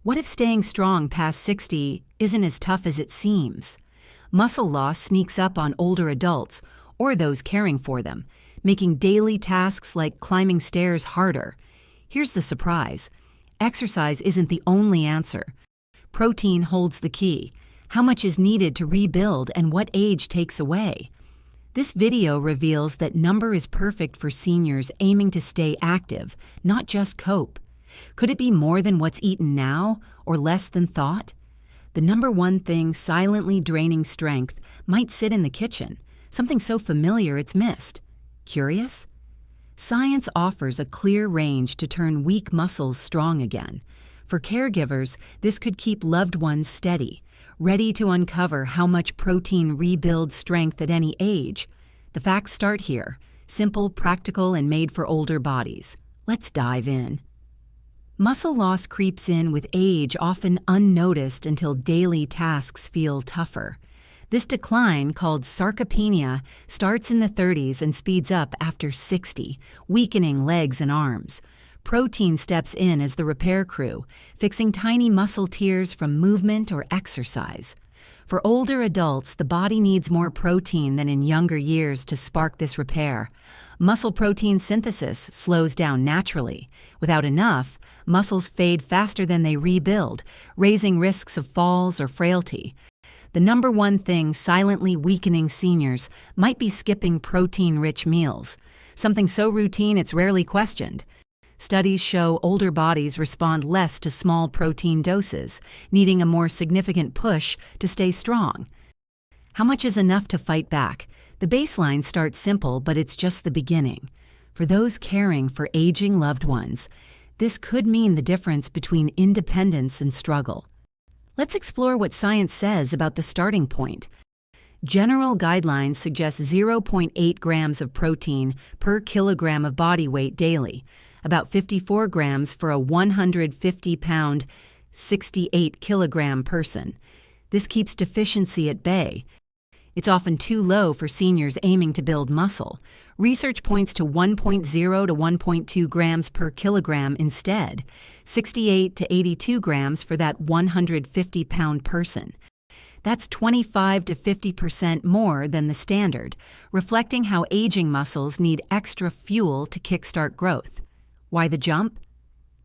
What if staying strong past 60 isn't as tough as it seems? Muscle loss sneaks up on older adults or those caring for them, making daily tasks like climbing stairs harder. Here's the surprise. Exercise isn't the only answer. Protein holds the key. How much is needed to rebuild and what age takes away? This video reveals that number is perfect for seniors aiming to stay active, not just cope. Could it be more than what's eaten now, or less than thought? The number one thing silently draining strength might sit in the kitchen, something so familiar it's missed. Curious? Science offers a clear range to turn weak muscles strong again. For caregivers, this could keep loved ones steady, ready to uncover how much protein rebuilds strength at any age. The facts start here, simple, practical, and made for older bodies. Let's dive in. Muscle loss creeps in with age, often unnoticed until daily tasks feel tougher. This decline, called sarcopenia, starts in the 30s and speeds up after 60, weakening legs and arms. Protein steps in as the repair crew, fixing tiny muscle tears from movement or exercise. For older adults, the body needs more protein than in younger years to spark this repair. Muscle protein synthesis slows down naturally. Without enough, muscles fade faster than they rebuild, raising risks of falls or frailty. The number one thing silently weakening seniors might be skipping protein-rich meals, something so routine it's rarely questioned. Studies show older bodies respond less to small protein doses, needing a more significant push to stay strong. How much is enough to fight back? The baseline starts simple, but it's just the beginning. For those caring for aging loved ones, this could mean the difference between independence and struggle. Let's explore what science says about the starting point. General guidelines suggest 0.8 grams of protein per kilogram of body weight daily, about 54 grams for a 150-pound, 68-kilogram person. This keeps deficiency at bay. It's often too low for seniors aiming to build muscle. Research points to 1.0 to 1.2 grams per kilogram instead, 68 to 82 grams for that 150-pound person. That's 25 to 50% more than the standard, reflecting how aging muscles need extra fuel to kickstart growth. Why the jump?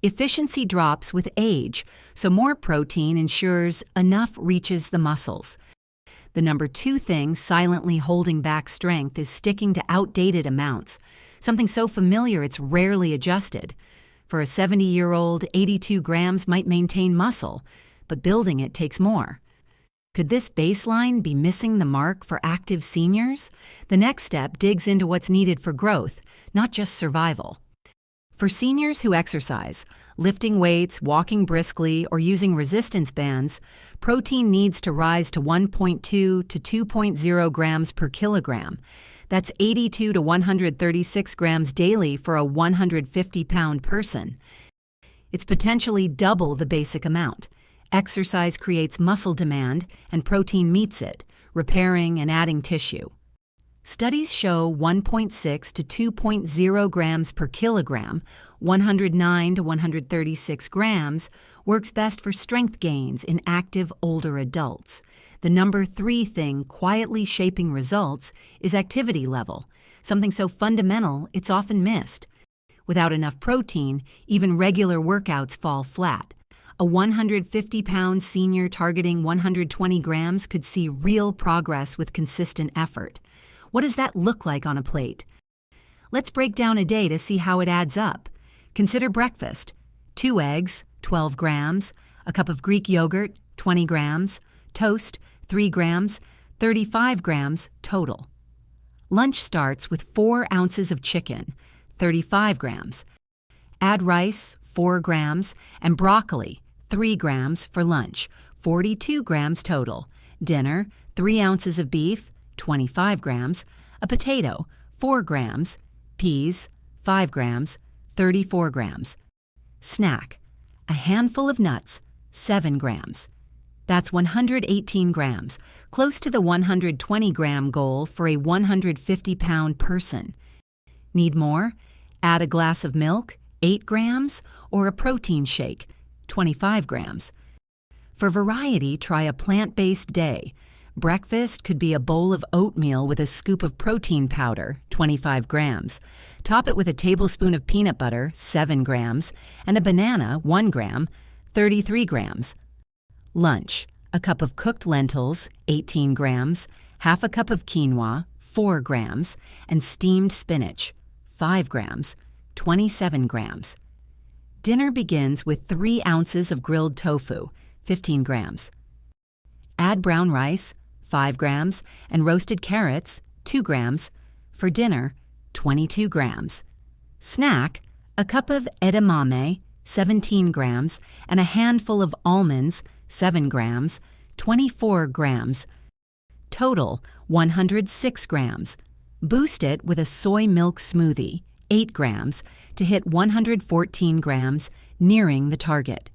Efficiency drops with age, so more protein ensures enough reaches the muscles. The number two thing silently holding back strength is sticking to outdated amounts, something so familiar it's rarely adjusted. For a 70-year-old, 82 grams might maintain muscle, but building it takes more. Could this baseline be missing the mark for active seniors? The next step digs into what's needed for growth, not just survival. For seniors who exercise, lifting weights, walking briskly, or using resistance bands, protein needs to rise to 1.2 to 2.0 grams per kilogram. That's 82 to 136 grams daily for a 150-pound person. It's potentially double the basic amount. Exercise creates muscle demand, and protein meets it, repairing and adding tissue. Studies show 1.6 to 2.0 grams per kilogram, 109 to 136 grams, works best for strength gains in active older adults. The number three thing quietly shaping results is activity level, something so fundamental it's often missed. Without enough protein, even regular workouts fall flat. A 150-pound senior targeting 120 grams could see real progress with consistent effort. What does that look like on a plate? Let's break down a day to see how it adds up. Consider breakfast. 2 eggs, 12 grams, a cup of Greek yogurt, 20 grams, toast, 3 grams, 35 grams total. Lunch starts with 4 ounces of chicken, 35 grams. Add rice, 4 grams, and broccoli, 3 grams for lunch, 42 grams total. Dinner, 3 ounces of beef, 25 grams, a potato, 4 grams, peas, 5 grams, 34 grams. Snack, a handful of nuts, 7 grams. That's 118 grams, close to the 120-gram goal for a 150-pound person. Need more? Add a glass of milk, 8 grams, or a protein shake, 25 grams. For variety, try a plant-based day. Breakfast could be a bowl of oatmeal with a scoop of protein powder, 25 grams. Top it with a tablespoon of peanut butter, 7 grams, and a banana, 1 gram, 33 grams. Lunch, a cup of cooked lentils, 18 grams, half a cup of quinoa, 4 grams, and steamed spinach, 5 grams, 27 grams. Dinner begins with 3 ounces of grilled tofu, 15 grams. Add brown rice, 5 grams, and roasted carrots, 2 grams. For dinner, 22 grams. Snack, a cup of edamame, 17 grams, and a handful of almonds, 7 grams, 24 grams. Total, 106 grams. Boost it with a soy milk smoothie, 8 grams, to hit 114 grams, nearing the target.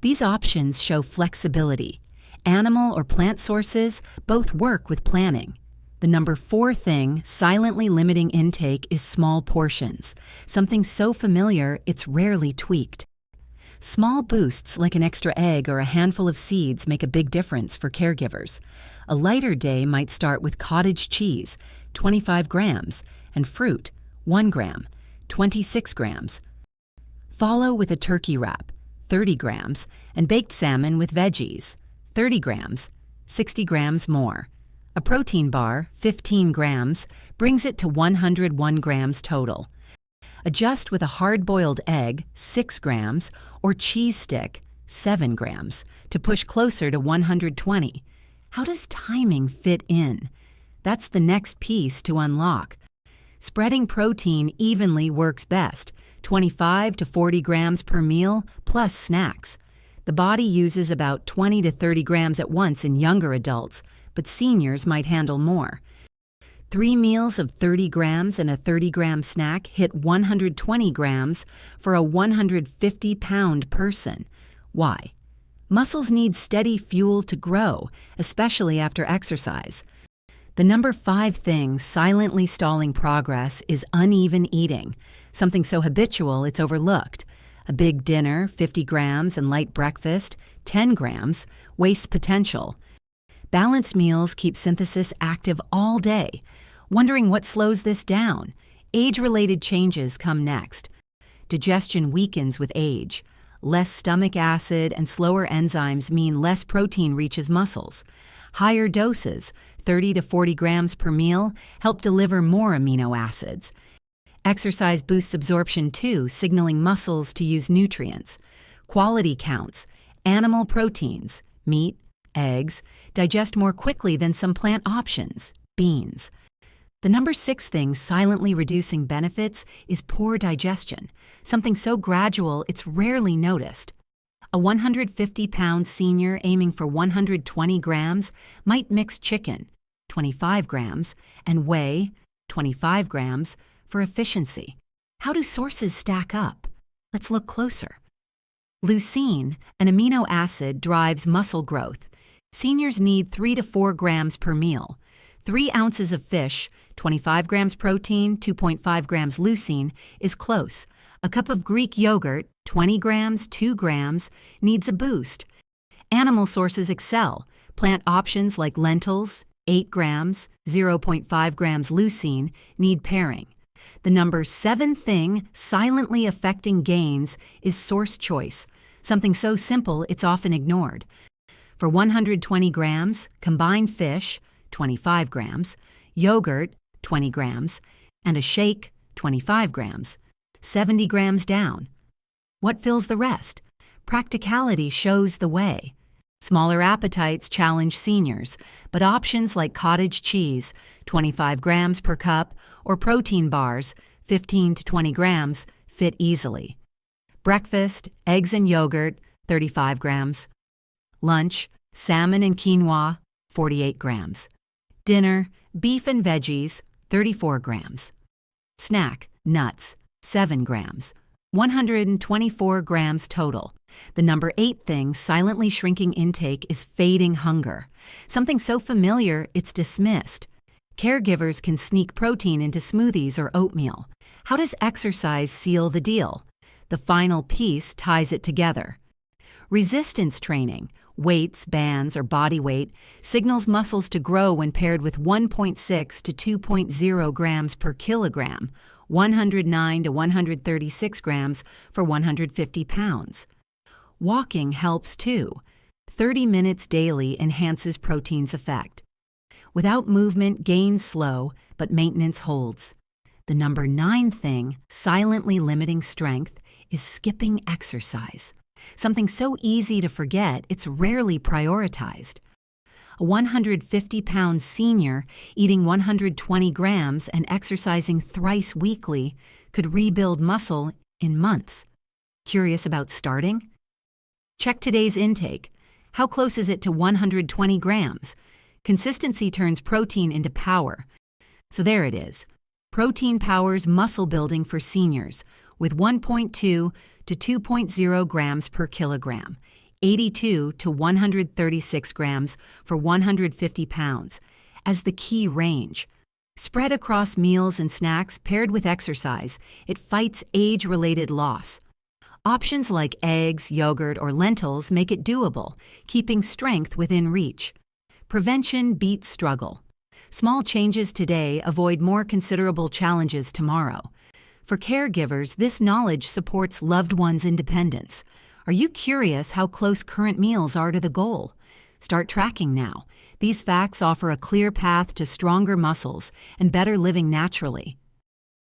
These options show flexibility. Animal or plant sources both work with planning. The number 4 thing silently limiting intake is small portions, something so familiar it's rarely tweaked. Small boosts like an extra egg or a handful of seeds make a big difference for caregivers. A lighter day might start with cottage cheese, 25 grams, and fruit, 1 gram, 26 grams. Follow with a turkey wrap, 30 grams, and baked salmon with veggies, 30 grams, 60 grams more. A protein bar, 15 grams, brings it to 101 grams total. Adjust with a hard-boiled egg, 6 grams, or cheese stick, 7 grams, to push closer to 120. How does timing fit in? That's the next piece to unlock. Spreading protein evenly works best, 25 to 40 grams per meal, plus snacks. The body uses about 20 to 30 grams at once in younger adults, but seniors might handle more. 3 meals of 30 grams and a 30-gram snack hit 120 grams for a 150-pound person. Why? Muscles need steady fuel to grow, especially after exercise. The number 5 thing silently stalling progress is uneven eating, something so habitual it's overlooked. A big dinner, 50 grams, and light breakfast, 10 grams, waste potential. Balanced meals keep synthesis active all day. Wondering what slows this down? Age-related changes come next. Digestion weakens with age. Less stomach acid and slower enzymes mean less protein reaches muscles. Higher doses, 30 to 40 grams per meal, help deliver more amino acids. Exercise boosts absorption too, signaling muscles to use nutrients. Quality counts. Animal proteins, meat, eggs, digest more quickly than some plant options, beans. The number 6 thing silently reducing benefits is poor digestion, something so gradual it's rarely noticed. A 150-pound senior aiming for 120 grams might mix chicken, 25 grams, and whey, 25 grams, for efficiency. How do sources stack up? Let's look closer. Leucine, an amino acid, drives muscle growth. Seniors need 3 to 4 grams per meal. 3 ounces of fish, 25 grams protein, 2.5 grams leucine, is close. A cup of Greek yogurt, 20 grams, 2 grams, needs a boost. Animal sources excel. Plant options like lentils, 8 grams, 0.5 grams leucine, need pairing. The number 7 thing silently affecting gains is source choice, something so simple it's often ignored. For 120 grams, combine fish, 25 grams, yogurt, 20 grams, and a shake, 25 grams, 70 grams down. What fills the rest? Practicality shows the way. Smaller appetites challenge seniors, but options like cottage cheese, 25 grams per cup, or protein bars, 15 to 20 grams, fit easily. Breakfast, eggs and yogurt, 35 grams. Lunch, salmon and quinoa, 48 grams. Dinner, beef and veggies, 34 grams. Snack, nuts, 7 grams. 124 grams total. The number 8 thing silently shrinking intake is fading hunger. Something so familiar it's dismissed. Caregivers can sneak protein into smoothies or oatmeal. How does exercise seal the deal? The final piece ties it together. Resistance training, weights, bands, or body weight, signals muscles to grow when paired with 1.6 to 2.0 grams per kilogram, 109 to 136 grams for 150 pounds. Walking helps too. 30 minutes daily enhances protein's effect. Without movement, gains slow, but maintenance holds. The number 9 thing, silently limiting strength, is skipping exercise. Something so easy to forget, it's rarely prioritized. A 150-pound senior eating 120 grams and exercising thrice weekly could rebuild muscle in months. Curious about starting? Check today's intake. How close is it to 120 grams? Consistency turns protein into power. So there it is. Protein powers muscle building for seniors with 1.2 to 2.0 grams per kilogram, 82 to 136 grams for 150 pounds, as the key range. Spread across meals and snacks paired with exercise, it fights age-related loss. Options like eggs, yogurt, or lentils make it doable, keeping strength within reach. Prevention beats struggle. Small changes today avoid more considerable challenges tomorrow. For caregivers, this knowledge supports loved ones' independence. Are you curious how close current meals are to the goal? Start tracking now. These facts offer a clear path to stronger muscles and better living naturally.